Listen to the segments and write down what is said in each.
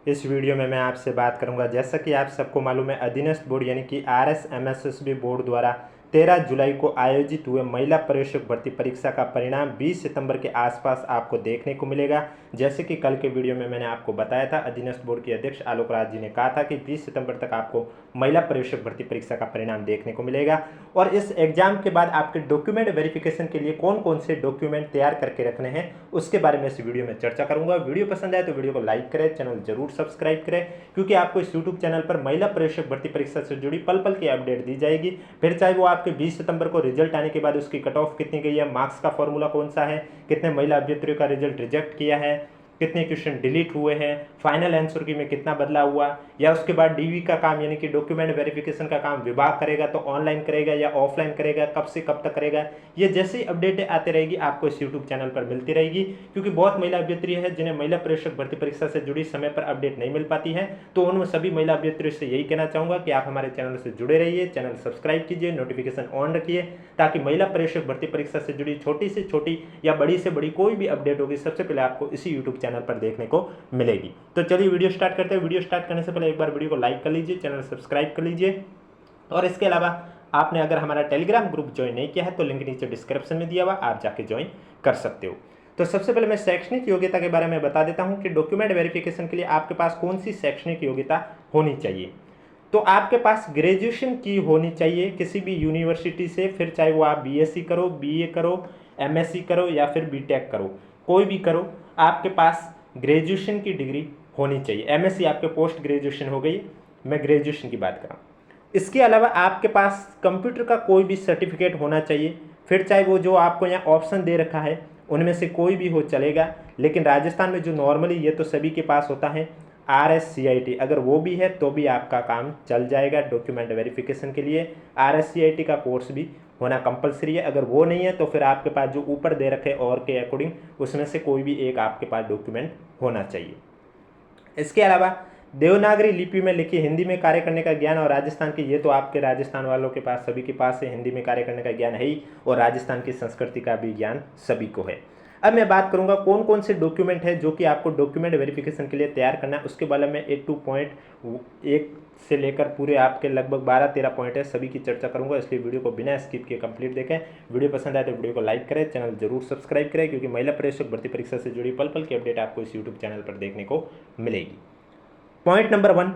इस वीडियो में मैं आपसे बात करूंगा, जैसा कि आप सबको मालूम है, अधीनस्थ बोर्ड यानी कि RSMSSB बोर्ड द्वारा 13 जुलाई को आयोजित हुए महिला पर्यवेक्षक भर्ती परीक्षा का परिणाम 20 सितंबर के आसपास आपको देखने को मिलेगा। जैसे कि कल के वीडियो में मैंने आपको बताया था, अधीनस्थ बोर्ड के अध्यक्ष आलोक राज जी ने कहा था कि 20 सितंबर तक आपको महिला पर्यवेक्षक भर्ती परीक्षा का परिणाम देखने को मिलेगा। और इस एग्जाम के बाद आपके डॉक्यूमेंट वेरिफिकेशन के लिए कौन कौन से डॉक्यूमेंट तैयार करके रखने हैं उसके बारे में इस वीडियो में चर्चा करूंगा। वीडियो पसंद आए तो वीडियो को लाइक करें, चैनल जरूर सब्सक्राइब करें, क्योंकि आपको इस यूट्यूब चैनल पर महिला पर्यवेक्षक भर्ती परीक्षा से जुड़ी पल पल की अपडेट दी जाएगी। फिर चाहे वो आपके 20 सितंबर को रिजल्ट आने के बाद उसकी कट ऑफ कितनी गई है, मार्क्स का फॉर्मूला कौन सा है, कितने महिला अभ्यर्थियों का रिजल्ट रिजेक्ट किया है, कितने क्वेश्चन डिलीट हुए हैं, फाइनल आंसर की में कितना बदलाव हुआ, या उसके बाद डीवी का काम यानी कि डॉक्यूमेंट वेरिफिकेशन का काम विभाग करेगा तो ऑनलाइन करेगा या ऑफलाइन करेगा, कब से कब तक करेगा, ये जैसी अपडेटें आती रहेगी आपको इस यूट्यूब चैनल पर मिलती रहेगी। क्योंकि बहुत महिला अभ्यर्थी है जिन्हें महिला पर्यवेक्षक भर्ती परीक्षा से जुड़ी समय पर अपडेट नहीं मिल पाती है, तो उन सभी महिला अभ्यर्थियों से यही कहना चाहूंगा कि आप हमारे चैनल से जुड़े रहिए, चैनल सब्सक्राइब कीजिए, नोटिफिकेशन ऑन रखिए, ताकि महिला पर्यवेक्षक भर्ती परीक्षा से जुड़ी छोटी से छोटी या बड़ी से बड़ी कोई भी अपडेट होगी सबसे पहले आपको इसी यूट्यूब चैनल पर देखने को मिलेगी। तो चलिए वीडियो स्टार्ट करते हैं। वीडियो स्टार्ट करने से पहले एक बार वीडियो को लाइक कर लीजिए, चैनल सब्सक्राइब कर लीजिए, और इसके अलावा आपने अगर हमारा टेलीग्राम ग्रुप ज्वाइन नहीं किया है तो लिंक नीचे डिस्क्रिप्शन में दिया हुआ, आप जाके ज्वाइन कर सकते हो। तो सबसे पहले मैं शैक्षणिक योग्यता के बारे में बता देता हूं कि डॉक्यूमेंट वेरिफिकेशन के लिए आपके पास कौन सी शैक्षणिक योग्यता होनी चाहिए। तो आपके पास ग्रेजुएशन की होनी चाहिए किसी भी यूनिवर्सिटी से, फिर चाहे वो आप BSc करो, BA करो, MSc करो या फिर BTech करो, कोई भी करो, आपके पास ग्रेजुएशन की डिग्री होनी चाहिए। MSc आपके पोस्ट ग्रेजुएशन हो गई, मैं ग्रेजुएशन की बात कर रहा हूँ। इसके अलावा आपके पास कंप्यूटर का कोई भी सर्टिफिकेट होना चाहिए, फिर चाहे वो जो आपको यहाँ ऑप्शन दे रखा है उनमें से कोई भी हो चलेगा, लेकिन राजस्थान में जो नॉर्मली ये तो सभी के पास होता है RSCIT, अगर वो भी है तो भी आपका काम चल जाएगा। डॉक्यूमेंट वेरिफिकेशन के लिए RSCIT का कोर्स भी होना कंपलसरी है, अगर वो नहीं है तो फिर आपके पास जो ऊपर दे रखे और के अकॉर्डिंग उसमें से कोई भी एक आपके पास डॉक्यूमेंट होना चाहिए। इसके अलावा देवनागरी लिपि में लिखी हिंदी में कार्य करने का ज्ञान, और राजस्थान की, ये तो आपके राजस्थान वालों के पास सभी के पास है, हिंदी में कार्य करने का ज्ञान है ही, और राजस्थान की संस्कृति का भी ज्ञान सभी को है। अब मैं बात करूंगा कौन कौन से डॉक्यूमेंट है जो कि आपको डॉक्यूमेंट वेरिफिकेशन के लिए तैयार करना है, उसके बारे में 1 to point 1 से लेकर पूरे आपके लगभग 12-13 पॉइंट है, सभी की चर्चा करूंगा, इसलिए वीडियो को बिना स्किप किए कंप्लीट देखें। वीडियो पसंद आए तो वीडियो को लाइक करें, चैनल जरूर सब्सक्राइब करें, क्योंकि महिला पर्यवेक्षक भर्ती परीक्षा से जुड़ी पल पल की अपडेट आपको इस यूट्यूब चैनल पर देखने को मिलेगी। पॉइंट नंबर 1,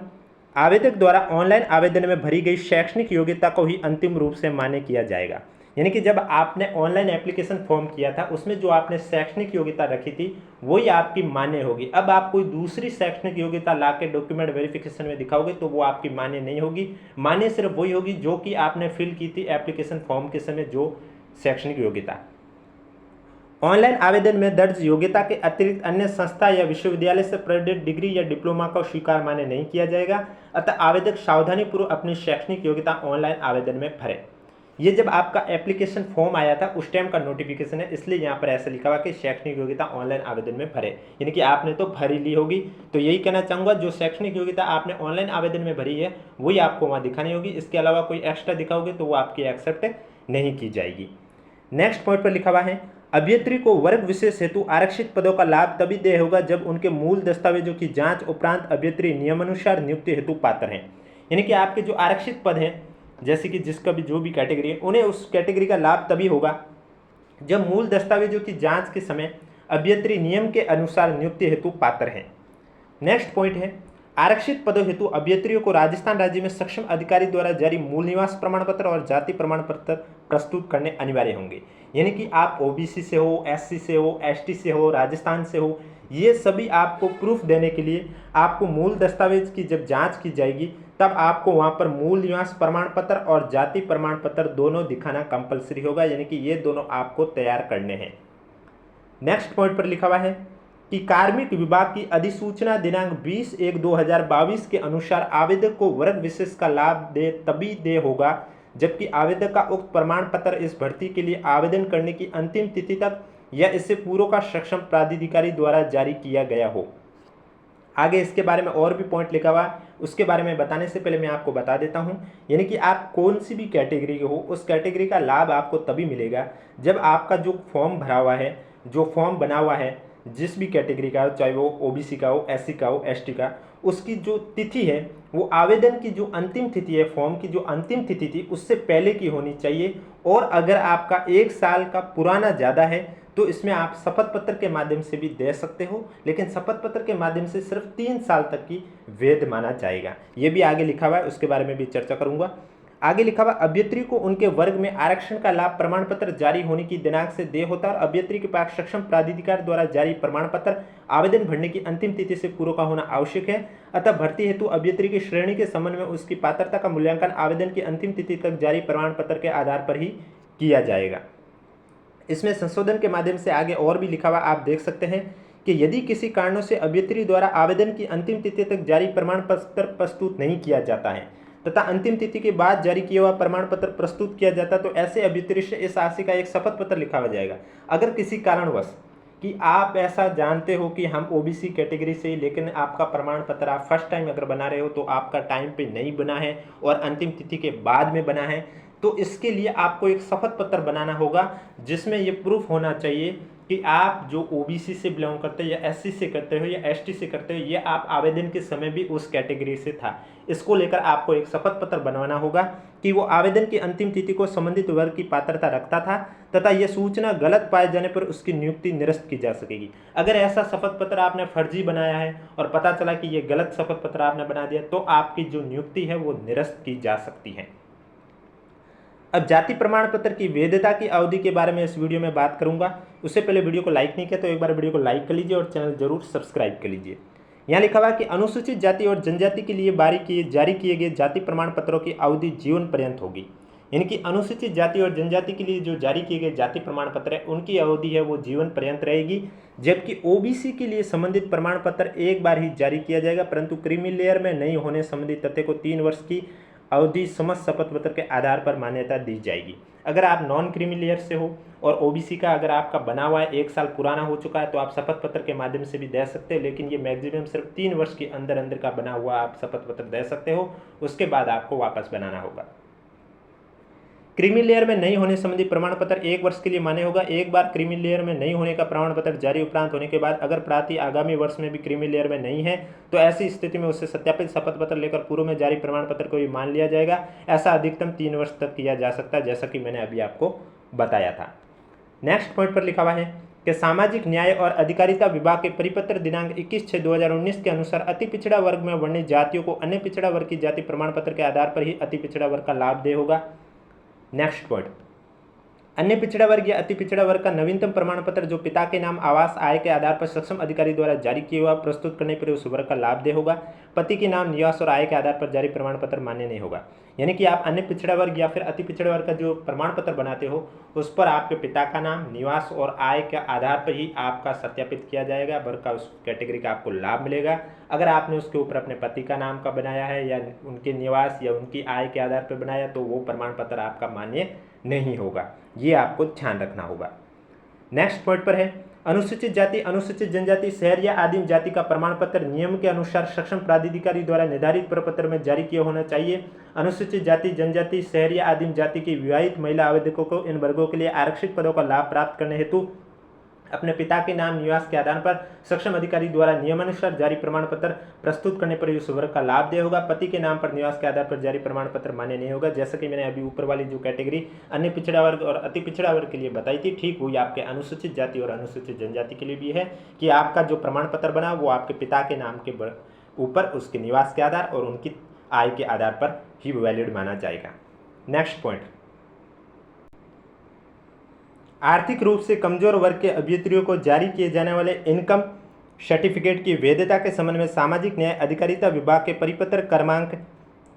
आवेदक द्वारा ऑनलाइन आवेदन में भरी गई शैक्षणिक योग्यता को ही अंतिम रूप से मान्य किया जाएगा। यानी कि जब आपने ऑनलाइन एप्लीकेशन फॉर्म किया था उसमें जो आपने शैक्षणिक योग्यता रखी थी वही आपकी मान्य होगी। अब आप कोई दूसरी शैक्षणिक योग्यता ला के डॉक्यूमेंट वेरिफिकेशन में दिखाओगे तो वो आपकी मान्य नहीं होगी। मान्य सिर्फ वही होगी जो कि आपने फिल की थी एप्लीकेशन फॉर्म के समय, जो शैक्षणिक योग्यता। ऑनलाइन आवेदन में दर्ज योग्यता के अतिरिक्त अन्य संस्था या विश्वविद्यालय से प्रेरित डिग्री या डिप्लोमा का स्वीकार मान्य नहीं किया जाएगा, अतः आवेदक सावधानीपूर्वक अपनी शैक्षणिक योग्यता ऑनलाइन आवेदन में भरे। ये जब आपका एप्लीकेशन फॉर्म आया था उस टाइम का नोटिफिकेशन है, इसलिए यहाँ पर ऐसा लिखा हुआ कि शैक्षणिक योग्यता ऑनलाइन आवेदन में भरे, यानी कि आपने तो भर ही ली होगी। तो यही कहना चाहूँगा, जो शैक्षणिक योग्यता आपने ऑनलाइन आवेदन में भरी है वही आपको वहाँ दिखानी होगी, इसके अलावा कोई एक्स्ट्रा दिखाओगे तो वो आपकी एक्सेप्ट नहीं की जाएगी। नेक्स्ट पॉइंट पर लिखा हुआ है, अभ्यर्थी को वर्ग विशेष हेतु आरक्षित पदों का लाभ तभी देय होगा जब उनके मूल दस्तावेजों की जांच उपरांत अभ्यर्थी नियमानुसार नियुक्ति हेतु पात्र हैं। यानी कि आपके जो आरक्षित पद हैं, जैसे कि जिसका भी जो भी कैटेगरी है, उन्हें उस कैटेगरी का लाभ तभी होगा जब मूल दस्तावेजों की जांच के समय अभ्यर्थी नियम के अनुसार नियुक्ति हेतु पात्र हैं। नेक्स्ट पॉइंट है, आरक्षित पदों हेतु अभ्यर्थियों को राजस्थान राज्य में सक्षम अधिकारी द्वारा जारी मूल निवास प्रमाण पत्र और जाति प्रमाण पत्र प्रस्तुत करने अनिवार्य होंगे। यानी कि आप OBC से हो, SC से हो, ST से हो, राजस्थान से हो, ये सभी आपको प्रूफ देने के लिए आपको मूल दस्तावेज की जब जांच की जाएगी तब आपको वहाँ पर मूल निवास प्रमाण पत्र और जाति प्रमाण पत्र दोनों दिखाना कंपलसरी होगा, यानी कि ये दोनों आपको तैयार करने हैं। नेक्स्ट पॉइंट पर लिखा हुआ है कि कार्मिक विभाग की अधिसूचना दिनांक 20/1/2022 के अनुसार आवेदक को वर्ग विशेष का लाभ तभी दे होगा जबकि आवेदक का उक्त प्रमाण पत्र इस भर्ती के लिए आवेदन करने की अंतिम तिथि तक या इससे पूर्व का सक्षम प्राधिकारी द्वारा जारी किया गया हो। आगे इसके बारे में और भी पॉइंट लिखा हुआ है, उसके बारे में बताने से पहले मैं आपको बता देता हूं, यानी कि आप कौन सी भी कैटेगरी के हो उस कैटेगरी का लाभ आपको तभी मिलेगा जब आपका जो फॉर्म भरा हुआ है, जो फॉर्म बना हुआ है, जिस भी कैटेगरी का हो, चाहे वो ओबीसी का हो, एससी का हो, एसटी का, उसकी जो तिथि है वो आवेदन की जो अंतिम तिथि है, फॉर्म की जो अंतिम तिथि थी उससे पहले की होनी चाहिए। और अगर आपका 1 साल का पुराना ज़्यादा है तो इसमें आप शपथ पत्र के माध्यम से भी दे सकते हो, लेकिन शपथ पत्र के माध्यम से सिर्फ 3 साल तक की वैध माना जाएगा। ये भी आगे लिखा हुआ है, उसके बारे में भी चर्चा करूंगा। आगे लिखा हुआ, अभ्यर्थी को उनके वर्ग में आरक्षण का लाभ प्रमाण पत्र जारी होने की दिनांक से देय होता है और अभ्यर्थी के पास सक्षम प्राधिकार द्वारा जारी प्रमाण पत्र आवेदन भरने की अंतिम तिथि से पूर्व का होना आवश्यक है। अतः भर्ती हेतु अभ्यर्थी की श्रेणी के संबंध में उसकी पात्रता का मूल्यांकन आवेदन की अंतिम तिथि तक जारी प्रमाण पत्र के आधार पर ही किया जाएगा। इसमें संशोधन के माध्यम से आगे और भी लिखा हुआ आप देख सकते हैं कि यदि किसी कारणों से अभ्यर्थी द्वारा आवेदन की अंतिम तिथि तक जारी प्रमाण पत्र प्रस्तुत नहीं किया जाता है तथा अंतिम तिथि के बाद जारी किया हुआ प्रमाण पत्र प्रस्तुत किया जाता है तो ऐसे अभ्यर्थी से इस राशि का एक शपथ पत्र लिखा हुआ जाएगा। अगर किसी कारणवश कि आप ऐसा जानते हो कि हम ओबीसी कैटेगरी से, लेकिन आपका प्रमाण पत्र आप फर्स्ट टाइम अगर बना रहे हो तो आपका टाइम पे नहीं बना है और अंतिम तिथि के बाद में बना है, तो इसके लिए आपको एक शपथ पत्र बनाना होगा जिसमें ये प्रूफ होना चाहिए कि आप जो ओबीसी से बिलोंग करते हो या एससी से करते हो या एसटी से करते हो, ये आप आवेदन के समय भी उस कैटेगरी से था। इसको लेकर आपको एक शपथ पत्र बनवाना होगा कि वो आवेदन की अंतिम तिथि को संबंधित वर्ग की पात्रता रखता था तथा यह सूचना गलत पाए जाने पर उसकी नियुक्ति निरस्त की जा सकेगी। अगर ऐसा शपथ पत्र आपने फर्जी बनाया है और पता चला कि ये गलत शपथ पत्र आपने बना दिया तो आपकी जो नियुक्ति है वो निरस्त की जा सकती है। अब जाति प्रमाण पत्र की वैधता की अवधि के बारे में इस वीडियो में बात करूंगा। उससे पहले वीडियो को लाइक नहीं किया तो एक बार वीडियो को लाइक कर लीजिए और चैनल जरूर सब्सक्राइब कर लीजिए। यहाँ लिखा हुआ कि अनुसूचित जाति और जनजाति के लिए जारी किए गए जाति प्रमाण पत्रों की अवधि जीवन पर्यंत होगी। यानी कि अनुसूचित जाति और जनजाति के लिए जो जारी किए गए जाति प्रमाण पत्र है उनकी अवधि है वो जीवन पर्यंत रहेगी, जबकि ओबीसी के लिए संबंधित प्रमाण पत्र एक बार ही जारी किया जाएगा, परंतु क्रीमी लेयर में नहीं होने संबंधित तथ्य को 3 वर्ष की अवधि समस्त शपथ पत्र के आधार पर मान्यता दी जाएगी। अगर आप नॉन क्रीमी लेयर से हो और ओबीसी का अगर आपका बना हुआ है 1 साल पुराना हो चुका है तो आप शपथ पत्र के माध्यम से भी दे सकते हो, लेकिन ये मैक्सिमम सिर्फ 3 वर्ष के अंदर अंदर का बना हुआ आप शपथ पत्र दे सकते हो, उसके बाद आपको वापस बनाना होगा। क्रीमी लेयर में नहीं होने संबंधी प्रमाण पत्र 1 वर्ष के लिए मान्य होगा। एक बार क्रीमी लेयर में नहीं होने का प्रमाण पत्र जारी उपरांत होने के बाद अगर प्रार्थी आगामी वर्ष में भी क्रीमी लेयर में नहीं है तो ऐसी स्थिति में उससे सत्यापित शपथ पत्र लेकर पूर्व में जारी प्रमाण पत्र को भी मान लिया जाएगा। ऐसा अधिकतम 3 वर्ष तक किया जा सकता है, जैसा कि मैंने अभी आपको बताया था। नेक्स्ट पॉइंट पर लिखा हुआ है कि सामाजिक न्याय और अधिकारिता विभाग के परिपत्र दिनांक 21/6/2019 के अनुसार अति पिछड़ा वर्ग में वर्णित जातियों को अन्य पिछड़ा वर्ग की जाति प्रमाण पत्र के आधार पर ही अति पिछड़ा वर्ग का लाभ देय होगा। नेक्स्ट पॉइंट, अन्य पिछड़ा वर्ग या अति पिछड़ा वर्ग का नवीनतम प्रमाण पत्र जो पिता के नाम, आवास, आय के आधार पर सक्षम अधिकारी द्वारा जारी किया हुआ प्रस्तुत करने पर उस वर्ग का लाभ देय होगा। पति के नाम, निवास और आय के आधार पर जारी प्रमाण पत्र मान्य नहीं होगा। यानी कि आप अन्य पिछड़ा वर्ग या फिर अति पिछड़ा वर्ग का जो प्रमाण पत्र बनाते हो उस पर आपके पिता का नाम, निवास और आय के आधार पर ही आपका सत्यापित किया जाएगा, वर्ग का उस कैटेगरी का आपको लाभ मिलेगा। अगर आपने उसके ऊपर अपने पति का नाम का बनाया है या उनके निवास या उनकी आय के आधार पर बनाया तो वो प्रमाण पत्र आपका मान्य नहीं होगा। ये आपको ध्यान रखना होगा। नेक्स्ट पॉइंट पर है अनुसूचित जाति, अनुसूचित जनजाति, शहर या आदिम जाति का प्रमाण पत्र नियम के अनुसार सक्षम प्राधिकारी द्वारा निर्धारित प्रपत्र में जारी किया होना चाहिए। अनुसूचित जाति, जनजाति, शहर या आदिम जाति की विवाहित महिला आवेदकों को इन वर्गों के लिए आरक्षित पदों का लाभ प्राप्त करने हेतु अपने पिता के नाम, निवास के आधार पर सक्षम अधिकारी द्वारा नियमानुसार जारी प्रमाण पत्र प्रस्तुत करने पर उस वर्ग का लाभ देय होगा। पति के नाम पर, निवास के आधार पर जारी प्रमाण पत्र मान्य नहीं होगा। जैसा कि मैंने अभी ऊपर वाली जो कैटेगरी अन्य पिछड़ा वर्ग और अति पिछड़ा वर्ग के लिए बताई थी, ठीक वही आपके अनुसूचित जाति और अनुसूचित जनजाति के लिए भी है कि आपका जो प्रमाण पत्र बना वो आपके पिता के नाम के ऊपर उसके निवास के आधार और उनकी आय के आधार पर ही वैलिड माना जाएगा। नेक्स्ट पॉइंट, आर्थिक रूप से कमजोर वर्ग के अभ्यर्थियों को जारी किए जाने वाले इनकम सर्टिफिकेट की वैधता के संबंध में सामाजिक न्याय अधिकारिता विभाग के परिपत्र क्रमांक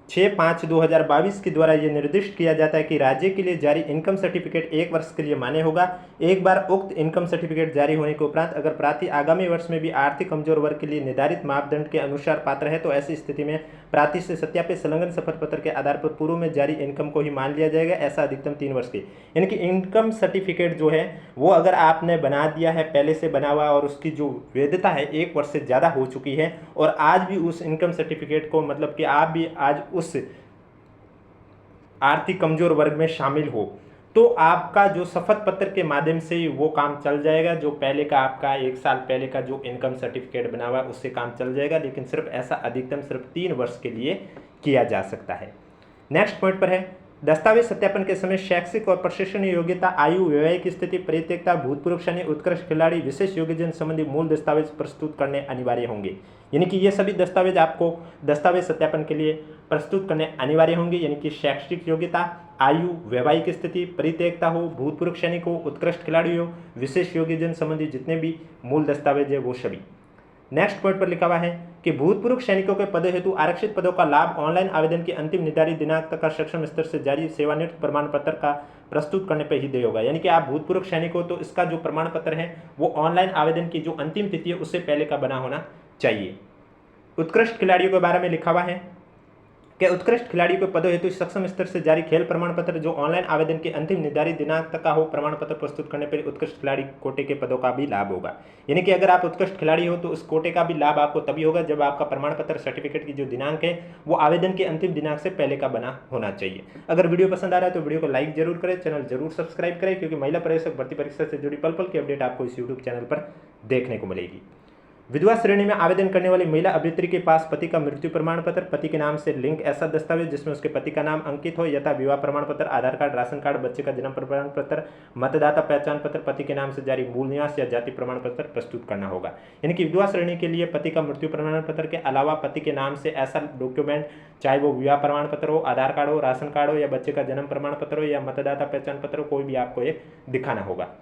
6/5/2022 के द्वारा यह निर्दिष्ट किया जाता है कि राज्य के लिए जारी इनकम सर्टिफिकेट 1 वर्ष के लिए मान्य होगा। एक बार उक्त इनकम सर्टिफिकेट जारी होने के उपरांत अगर प्रार्थी आगामी वर्ष में भी आर्थिक कमजोर वर्ग के लिए निर्धारित मापदंड के अनुसार पात्र है तो ऐसी स्थिति में प्रार्थी से सत्यापित संलग्न शपथ पत्र के आधार पर पूर्व में जारी इनकम को ही मान लिया जाएगा, ऐसा अधिकतम 3 वर्ष की। यानी कि इनकम सर्टिफिकेट जो है वो अगर आपने बना दिया है, पहले से बना हुआ और उसकी जो वैधता है 1 वर्ष से ज़्यादा हो चुकी है और आज भी उस इनकम सर्टिफिकेट को मतलब कि आप भी आज उस आर्थिक कमजोर वर्ग में शामिल हो तो आपका जो शपथ पत्र के माध्यम से वो काम चल जाएगा। जो पहले का आपका 1 साल पहले का जो इनकम सर्टिफिकेट बना हुआ है उससे काम चल जाएगा, लेकिन सिर्फ ऐसा अधिकतम सिर्फ 3 वर्ष के लिए किया जा सकता है। नेक्स्ट पॉइंट पर है, दस्तावेज सत्यापन के समय शैक्षिक और प्रशिक्षण योग्यता, आयु, वैवाहिक स्थिति, परित्यक्ता, भूतपूर्व सैनिक, उत्कृष्ट खिलाड़ी, विशेष योग्यजन संबंधी मूल दस्तावेज प्रस्तुत करने अनिवार्य होंगे। यानी कि ये सभी दस्तावेज आपको दस्तावेज सत्यापन के लिए प्रस्तुत करने अनिवार्य होंगे। यानी कि शैक्षिक योग्यता, आयु, वैवाहिक स्थिति, परित्यक्ता हो, भूतपूर्व सैनिक हो, उत्कृष्ट खिलाड़ी हो, विशेष योग्यजन संबंधी जितने भी मूल दस्तावेज है वो सभी। नेक्स्ट पॉइंट पर लिखा हुआ है कि भूतपूर्व सैनिकों के पदों हेतु आरक्षित पदों का लाभ ऑनलाइन आवेदन की अंतिम निर्धारित दिनांक तक का सक्षम स्तर से जारी सेवानिवृत्त प्रमाण पत्र का प्रस्तुत करने पर ही देय होगा। यानी कि आप भूतपूर्व सैनिक हो तो इसका जो प्रमाण पत्र है वो ऑनलाइन आवेदन की जो अंतिम तिथि है उससे पहले का बना होना चाहिए। उत्कृष्ट खिलाड़ियों के बारे में लिखा हुआ है कि उत्कृष्ट खिलाड़ी को पदों हेतु सक्षम स्तर से जारी खेल प्रमाण पत्र जो ऑनलाइन आवेदन के अंतिम निर्धारित दिनांक तक का हो प्रमाण पत्र प्रस्तुत करने पर उत्कृष्ट खिलाड़ी कोटे के पदों का भी लाभ होगा। यानी कि अगर आप उत्कृष्ट खिलाड़ी हो तो उस कोटे का भी लाभ आपको तभी होगा जब आपका प्रमाण पत्र सर्टिफिकेट की जो दिनांक है वो आवेदन के अंतिम दिनांक से पहले का बना होना चाहिए। अगर वीडियो पसंद आ रहा है तो वीडियो को लाइक जरूर करें, चैनल जरूर सब्सक्राइब करें, क्योंकि महिला प्रवेशक भर्ती परीक्षा से जुड़ी पल पल की अपडेट आपको इस यूट्यूब चैनल पर देखने को मिलेगी। विधवा श्रेणी में आवेदन करने वाली महिला अभ्यर्थी के पास पति का मृत्यु प्रमाण पत्र, पति के नाम से लिंक ऐसा दस्तावेज जिसमें उसके पति का नाम अंकित हो यथा विवाह प्रमाण पत्र, आधार कार्ड, राशन कार्ड, बच्चे का जन्म प्रमाण पत्र, मतदाता पहचान पत्र, पति के नाम से जारी मूल निवास या जाति प्रमाण पत्र प्रस्तुत करना होगा। यानी कि विधवा श्रेणी के लिए पति का मृत्यु प्रमाण पत्र के अलावा पति के नाम से ऐसा डॉक्यूमेंट, चाहे वो विवाह प्रमाण पत्र हो, आधार कार्ड हो, राशन कार्ड हो या बच्चे का जन्म प्रमाण पत्र हो या मतदाता पहचान पत्र हो, कोई भी आपको एक दिखाना होगा।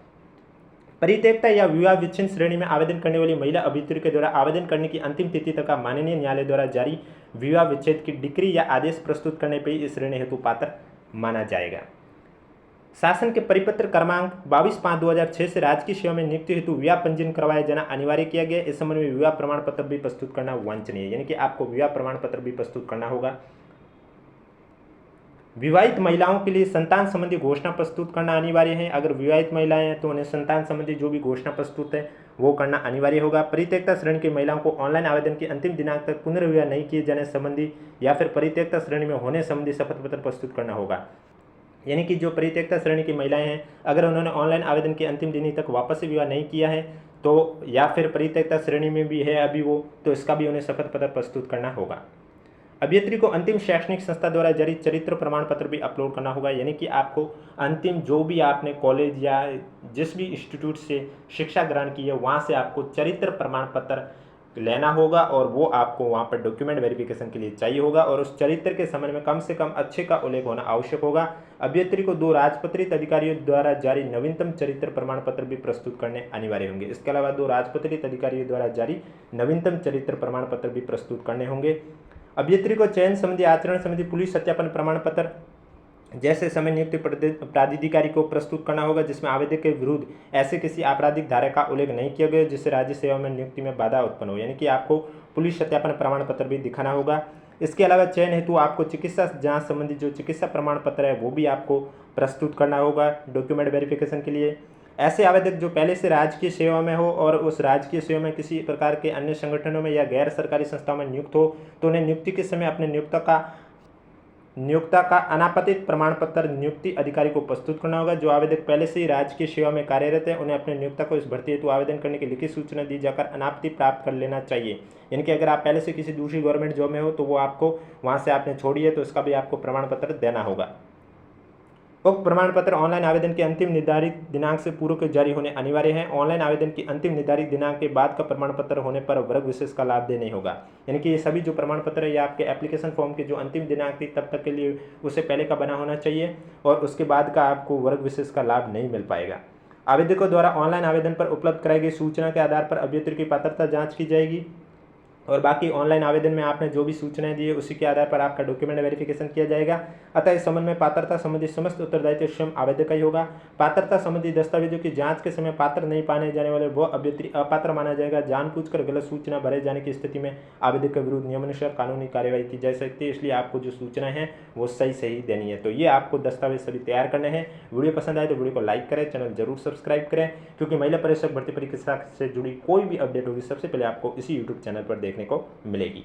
परित्यक्ता या विवाह विच्छिन्न श्रेणी में आवेदन करने वाली महिला अभ्यर्थी के द्वारा आवेदन करने की अंतिम तिथि तक का माननीय न्यायालय द्वारा जारी विवाह विच्छेद की डिक्री या आदेश प्रस्तुत करने पर इस श्रेणी हेतु पात्र माना जाएगा। शासन के परिपत्र क्रमांक 22/5/2006 से राजकीय सेवा में नियुक्ति हेतु विवाह पंजीयन करवाया जाना अनिवार्य किया गया। इस संबंध में विवाह प्रमाण पत्र भी प्रस्तुत करना वांछनीय है। यानी कि आपको विवाह प्रमाण पत्र भी प्रस्तुत करना होगा। विवाहित महिलाओं के लिए संतान संबंधी घोषणा प्रस्तुत करना अनिवार्य है। अगर विवाहित महिलाएं हैं तो उन्हें संतान संबंधी जो भी घोषणा प्रस्तुत है वो करना अनिवार्य होगा। परित्यक्ता श्रेणी की महिलाओं को ऑनलाइन आवेदन की अंतिम दिनांक तक पुनर्विवाह नहीं किए जाने संबंधी या फिर परित्यक्ता श्रेणी में होने संबंधी शपथ पत्र प्रस्तुत करना होगा। यानी कि जो परित्यक्ता श्रेणी की महिलाएं हैं अगर उन्होंने ऑनलाइन आवेदन के अंतिम दिन तक वापस से विवाह नहीं किया है तो या फिर परित्यक्ता श्रेणी में भी है अभी वो, तो इसका भी उन्हें शपथ पत्र प्रस्तुत करना होगा। अभ्यर्थी को अंतिम शैक्षणिक संस्था द्वारा जारी चरित्र प्रमाण पत्र भी अपलोड करना होगा। यानी कि आपको अंतिम जो भी आपने कॉलेज या जिस भी इंस्टीट्यूट से शिक्षा ग्रहण की है वहाँ से आपको चरित्र प्रमाण पत्र लेना होगा और वो आपको वहाँ पर डॉक्यूमेंट वेरिफिकेशन के लिए चाहिए होगा और उस चरित्र के संबंध में कम से कम अच्छे का उल्लेख होना आवश्यक होगा। अभ्यर्थी को 2 राजपत्रित अधिकारियों द्वारा जारी नवीनतम चरित्र प्रमाण पत्र भी प्रस्तुत करने अनिवार्य होंगे। इसके अलावा 2 राजपत्रित अधिकारियों द्वारा जारी नवीनतम चरित्र प्रमाण पत्र भी प्रस्तुत करने होंगे। अभ्यर्थी को चयन संबंधी, आचरण संबंधी, पुलिस सत्यापन प्रमाण पत्र जैसे समय नियुक्त प्राधिकारी को प्रस्तुत करना होगा जिसमें आवेदक के विरुद्ध ऐसे किसी आपराधिक धारा का उल्लेख नहीं किया गया जिससे राज्य सेवा में नियुक्ति में बाधा उत्पन्न हो। यानी कि आपको पुलिस सत्यापन प्रमाण पत्र भी दिखाना होगा। इसके अलावा चयन हेतु आपको चिकित्सा जांच संबंधी जो चिकित्सा प्रमाण पत्र है वो भी आपको प्रस्तुत करना होगा डॉक्यूमेंट वेरिफिकेशन के लिए। ऐसे आवेदक जो पहले से राजकीय सेवा में हो और उस राजकीय सेवा में किसी प्रकार के अन्य संगठनों में या गैर सरकारी संस्थाओं में नियुक्त हो तो उन्हें नियुक्ति के समय अपने नियोक्ता का अनापतित प्रमाण पत्र नियुक्ति अधिकारी को प्रस्तुत करना होगा। जो आवेदक पहले से ही राजकीय सेवा में कार्यरत है उन्हें अपने नियोक्ता को इस भर्ती हेतु आवेदन करने की लिखित सूचना दी जाकर अनापति प्राप्त कर लेना चाहिए। यानी कि अगर आप पहले से किसी दूसरी गवर्नमेंट जॉब में हो तो वो आपको वहाँ से आपने छोड़ी है तो इसका भी आपको प्रमाण पत्र देना होगा। उक्त प्रमाण पत्र ऑनलाइन आवेदन के अंतिम निर्धारित दिनांक से पूर्व के जारी होने अनिवार्य है। ऑनलाइन आवेदन की अंतिम निर्धारित दिनांक के बाद का प्रमाण पत्र होने पर वर्ग विशेष का लाभ दे नहीं होगा। यानी कि ये सभी जो प्रमाण पत्र है ये आपके एप्लीकेशन फॉर्म के जो अंतिम दिनांक थी तब तक के लिए उससे पहले का बना होना चाहिए और उसके बाद का आपको वर्ग विशेष का लाभ नहीं मिल पाएगा। आवेदकों द्वारा ऑनलाइन आवेदन पर उपलब्ध कराई गई सूचना के आधार पर अभ्यर्थी की पात्रता जाँच की जाएगी और बाकी ऑनलाइन आवेदन में आपने जो भी सूचनाएं दी है उसी के आधार पर आपका डॉक्यूमेंट वेरिफिकेशन किया जाएगा। अतः इस संबंध में पात्रता संबंधी समस्त उत्तरदायित्व स्वयं आवेदक का ही होगा। पात्रता संबंधी दस्तावेजों की जांच के समय पात्र नहीं पाने जाने वाले वह अभ्यर्थी अपात्र माना जाएगा। जानबूझकर गलत सूचना भरे जाने की स्थिति में आवेदक के विरुद्ध नियमानुसार कानूनी कार्यवाही की जा सकती है। इसलिए आपको जो सूचनाएं हैं वो सही देनी है। तो ये आपको दस्तावेज सभी तैयार करने हैं। वीडियो पसंद आए तो वीडियो को लाइक करें, चैनल जरूर सब्सक्राइब करें, क्योंकि महिला प्रवेशक भर्ती परीक्षा से जुड़ी कोई भी अपडेट होगी सबसे पहले आपको इसी यूट्यूब चैनल पर देखने को मिलेगी।